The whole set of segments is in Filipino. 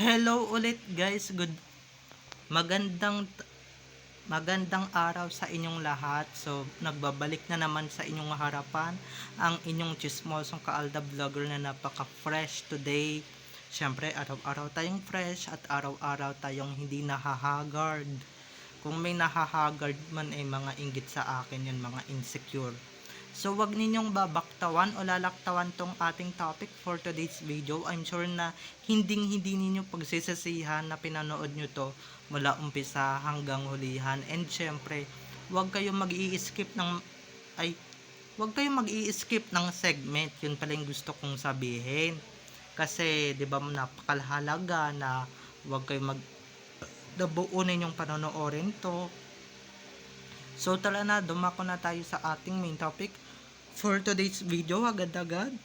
Hello ulit guys, magandang magandang araw sa inyong lahat. So, nagbabalik na naman sa inyong harapan ang inyong chismosong kaalda vlogger na napaka-fresh today. Siyempre, araw-araw tayong fresh at araw-araw tayong hindi nahahagard. Kung may nahahagard man ay mga inggit sa akin yun, mga insecure. So wag ninyong babaktawan o lalaktawan tong ating topic for today's video. I'm sure na hindi ninyo pagsisisihan na pinanood nyo to mula umpisa hanggang hulihan. And syempre, wag kayong mag-i-skip ng ay wag kayong mag-i-skip ng segment. Yun pala yung gusto kong sabihin. Kasi 'di ba napakahalaga na wag kayong nabuo ninyong panonoorin to. So tara na, dumako na tayo sa ating main topic for today's video agad-agad.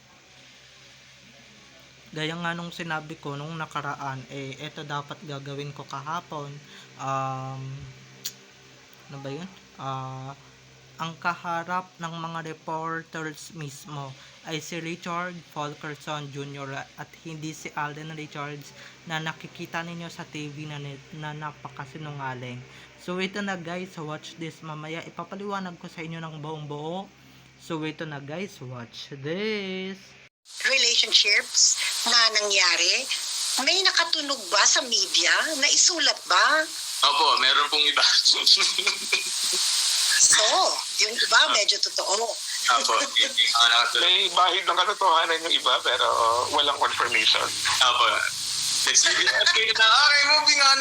Gaya nga nung sinabi ko nung nakaraan, ito dapat gagawin ko kahapon. Ano ba yun? Ang kaharap ng mga reporters mismo ay si Richard Fulkerson Jr. at hindi si Alden Richards na nakikita ninyo sa TV na napakasinungaling. So ito na guys, watch this. Mamaya ipapaliwanag ko sa inyo ng buong buo. So ito na guys, watch this. Relationships na nangyari, may nakatunog ba sa media? Naisulat ba? Opo, meron pong iba. So, yung iba medyo totoo. Opo, yung nakatuloy. May bahid ng katotohanan yung iba pero walang confirmation. Opo. Let's review. Okay na. Okay, moving on.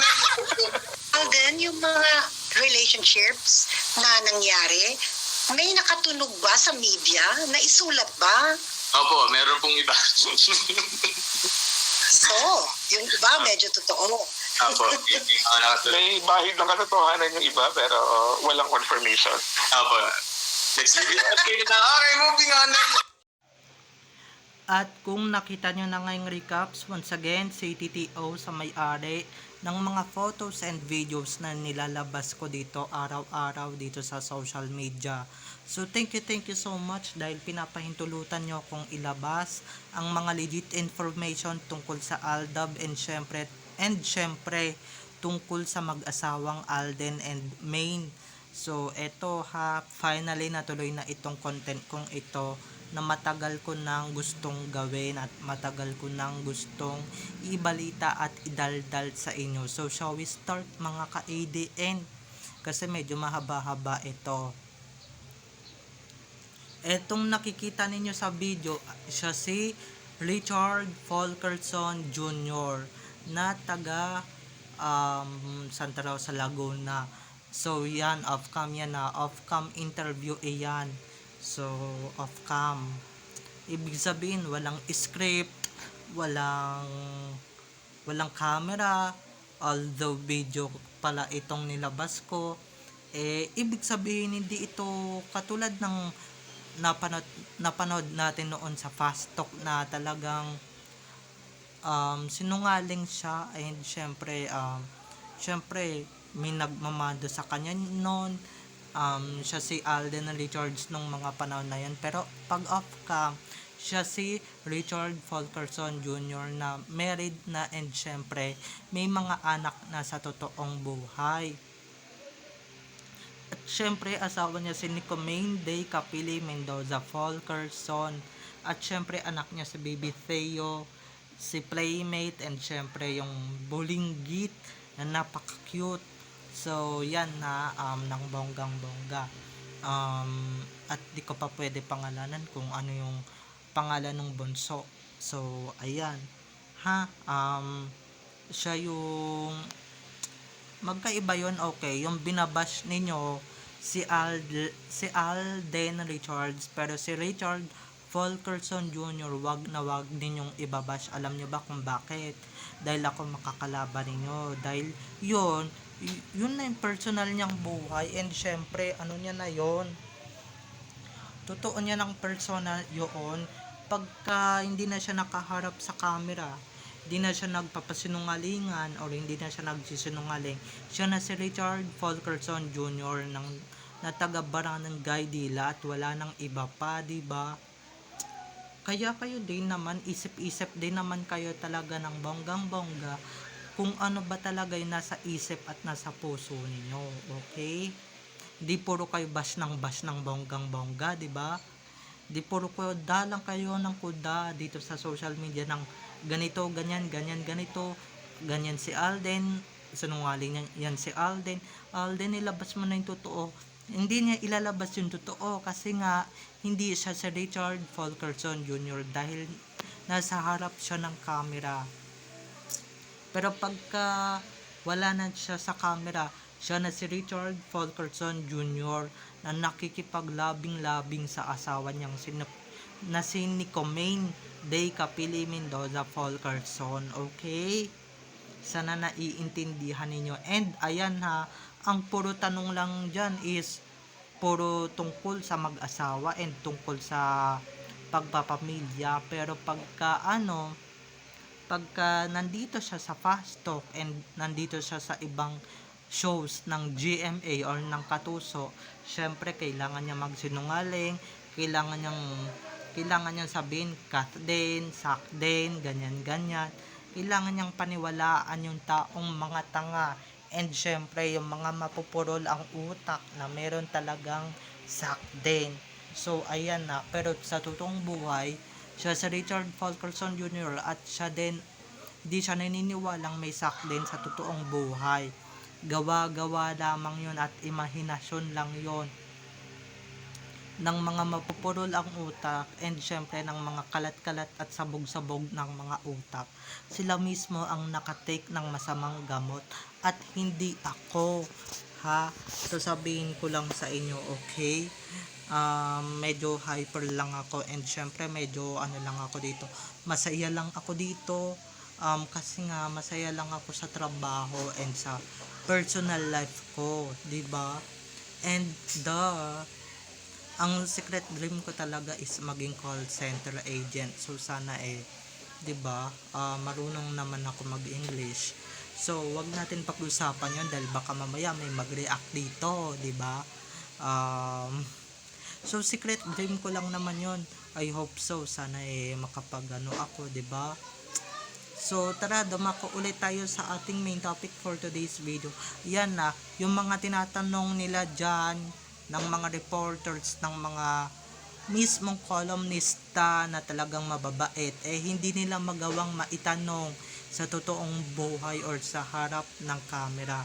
And then, yung mga relationships na nangyari, may nakatunog ba sa media? Naisulat ba? Opo, meron pong iba. So, yung iba medyo totoo. Opo, yung nakatuloy. May bahid ng katotohanan yung iba pero walang confirmation. Opo. Let's review. Okay na. Okay, moving on. At kung nakita nyo na ngayong recaps, once again, si TTO sa may-ari ng mga photos and videos na nilalabas ko dito araw-araw dito sa social media. So thank you so much dahil pinapahintulutan nyo kung ilabas ang mga legit information tungkol sa Aldab and syempre tungkol sa mag-asawang Alden and Maine. So eto finally natuloy na itong content kong ito na matagal ko nang gustong gawin at matagal ko nang gustong ibalita at idaldal sa inyo. So shall we start mga ka-ADN? Kasi medyo mahaba-haba ito. Etong nakikita ninyo sa video, siya si Richard Fulkerson Jr. na taga Santa Rosa, Laguna. So yan, off-cam yan na. Off-cam interview yan. So, off-cam. Ibig sabihin, walang script, walang camera, although video pala itong nilabas ko. Ibig sabihin, hindi ito katulad ng napanood natin noon sa Fast Talk na talagang sinungaling siya and syempre may nagmamando sa kanya noon. Siya si Alden Richards nung mga panahon na yan, pero pag off cam siya si Richard Fulkerson Jr. na married na and syempre may mga anak na sa totoong buhay. At syempre asawa niya si Nicomane Day Capili Mendoza Fulkerson at syempre anak niya si Baby Theo, si Playmate and syempre yung bulinggit na napaka-cute. So yan na ng bonggang-bongga. At di ko pa pwede pangalanan kung ano yung pangalan ng bunso. So ayan. Siya yung magkaiba yon, okay. Yung binabash ninyo si Alden Richards, pero si Richard Fulkerson Jr. wag ninyong ibabash. Alam nyo ba kung bakit? Dahil ako makakalaban ninyo. Dahil yun na yung personal niyang buhay and syempre ano niya na yon, totoo niya ng personal yun. Pagka hindi na siya nakaharap sa camera, hindi na siya nagpapasinungalingan or hindi na siya nagsisinungaling, siya na si Richard Fulkerson Jr. na taga Barangay Dila at wala nang iba pa, diba? Kaya kayo din naman, isip-isip din naman kayo talaga ng bonggang-bongga kung ano ba talaga yung nasa isip at nasa puso ninyo, okay? Di puro kayo bash ng bonggang-bongga, di ba? Di puro kuda lang kayo ng kuda dito sa social media ng ganito, ganyan, ganyan, ganito, ganyan si Alden, sinungaling yan si Alden. Alden, ilabas mo na yung totoo. Hindi niya ilalabas yung totoo kasi nga hindi siya si Richard Fulkerson Jr. dahil nasa harap siya ng camera. Pero pagka wala na siya sa camera, siya na si Richard Fulkerson Jr. na nakikipaglabing-labing sa asawa niyang na si Nicomane Day Capili Mendoza Fulkerson. Okay? Sana naiintindihan ninyo. And ayan ha, ang puro tanong lang dyan is puro tungkol sa mag-asawa and tungkol sa pagpapamilya. Pero pagka nandito siya sa Fast Talk and nandito siya sa ibang shows ng GMA or ng Katuso, syempre kailangan niya magsinungaling, kailangan niyang sabihin cut din, sak din, ganyan. Kailangan niyang paniwalaan yung taong mga tanga and syempre yung mga mapupurol ang utak na meron talagang sak din. So ayan na, pero sa totoong buhay, siya si Richard Fulkerson Jr. at siya din, di siya naniniwalang may sak din sa totoong buhay. Gawa-gawa lamang yun at imahinasyon lang yun ng mga mapupurol ang utak and syempre ng mga kalat-kalat at sabog-sabog ng mga utak. Sila mismo ang nakatake ng masamang gamot at hindi ako, ha. So sabihin ko lang sa inyo, okay? Medyo hyper lang ako and syempre medyo lang ako dito. Masaya lang ako dito kasi nga masaya lang ako sa trabaho and sa personal life ko, 'di ba? And ang secret dream ko talaga is maging call center agent. So sana 'di ba? Marunong naman ako mag-English. So wag natin pag-usapan 'yon dahil baka mamaya may mag-react dito, 'di ba? So secret dream ko lang naman 'yon. I hope so. Sana makapag-ano ako, 'di ba? So tara, dumako ulit tayo sa ating main topic for today's video. Yan na, yung mga tinatanong nila dyan ng mga reporters, ng mga mismong columnista na talagang mababait, hindi nila magawang maitanong sa totoong buhay or sa harap ng camera.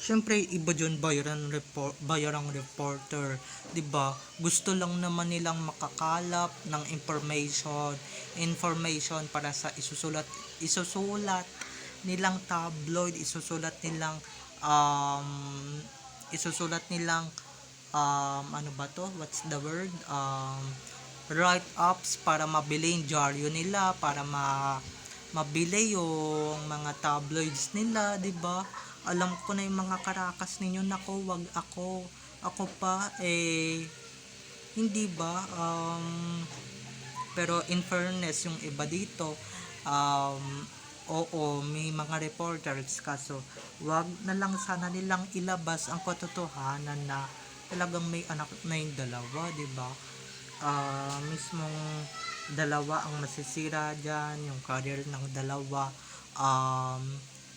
Syempre, iba dyan bayarang reporter, 'di ba? Gusto lang naman nilang makakalap ng information para sa isusulat nilang tabloid, isusulat nilang ano ba to? What's the word? Write-ups para mabili yung dyaryo nila, para mabili yung mga tabloids nila, 'di ba? Alam ko na yung mga karakas ninyo, nako, wag ako pa hindi ba? Pero in fairness, yung iba dito oo, may mga reporters, kaso wag na lang sana nilang ilabas ang katotohanan na talagang may anak na yung dalawa, 'di ba? Mismong dalawa ang masisira diyan, yung career ng dalawa.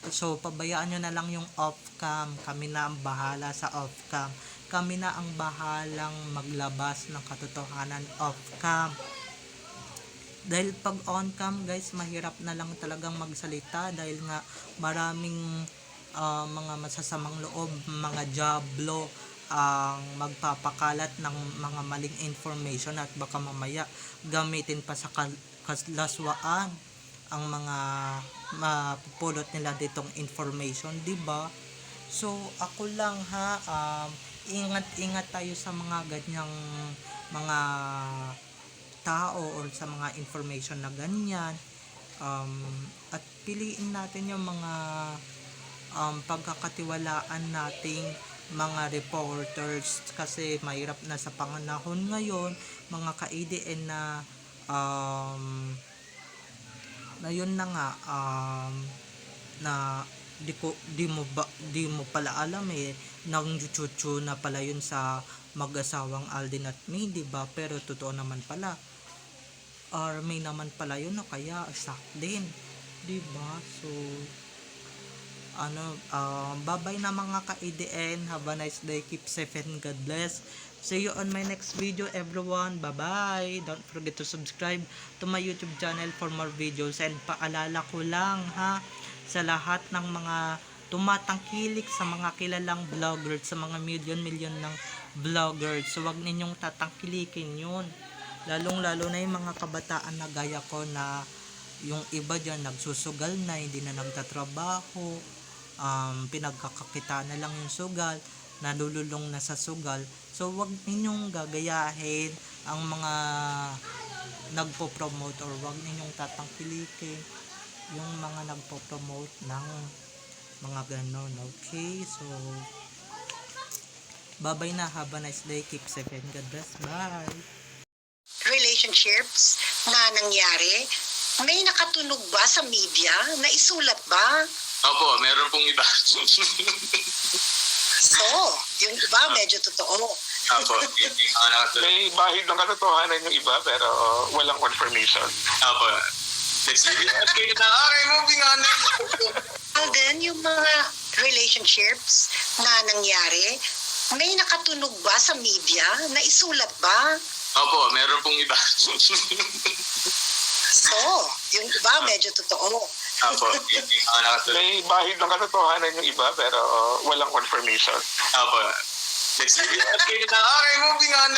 So pabayaan nyo na lang yung off-cam. Kami na ang bahala sa off-cam. Kami na ang bahalang maglabas ng katotohanan off-cam. Dahil pag on-cam, guys, mahirap na lang talagang magsalita dahil nga maraming mga masasamang loob, mga jablo ang magpapakalat ng mga maling information at baka mamaya gamitin pa sa kaslaswaan ang mga mapupulot nila ditong information, 'di ba? So ako lang ha, ingat tayo sa mga ganyang mga tao or sa mga information na ganyan, at piliin natin yung mga pagkakatiwalaan nating mga reporters kasi mahirap na sa panahon ngayon, mga ka-ADN na yun na nga, na di mo pala alam nang chuchu na pala yun sa mag-asawang Alden at May, 'di ba? Pero totoo naman pala, army naman pala yun, o kaya sakdin, di ba? So bye-bye na mga ka-EDN. Have a nice day, keep safe and God bless. See you on my next video, everyone. Bye-bye. Don't forget to subscribe to my YouTube channel for more videos. And paalala ko lang ha, sa lahat ng mga tumatangkilik sa mga kilalang vloggers, sa mga million ng vloggers, so wag ninyong tatangkilikin yun. Lalong-lalo na yung mga kabataan na gaya ko, na yung iba dyan nagsusugal na, hindi na nagtatrabaho, pinagkakakita na lang yung sugal, nalululong na sa sugal. So wag ninyong gagayahin ang mga nagpo-promote, or wag ninyong tatangkilikin yung mga nagpo-promote ng mga ganon. Okay, so bye-bye na, have a nice day, keep safe and God bless. Bye. Relationships na nangyari, may nakatunog ba sa media? Naisulat ba? Opo, meron pong iba. So, yung iba medyo totoo. Opo, yung mga nakatulog. May bahid ng katotohanan yung iba pero walang confirmation. Opo. Let's review. Okay na. Okay, moving on. Alden, yung mga relationships na nangyari, may nakatunog ba sa media? Naisulat ba? Opo, meron pong iba. So, yung iba medyo totoo. Opo, yung mga nakatulog. May bahid ng katotohanan yung iba pero walang confirmation. Opo. Let's review. Okay na. Okay, moving on.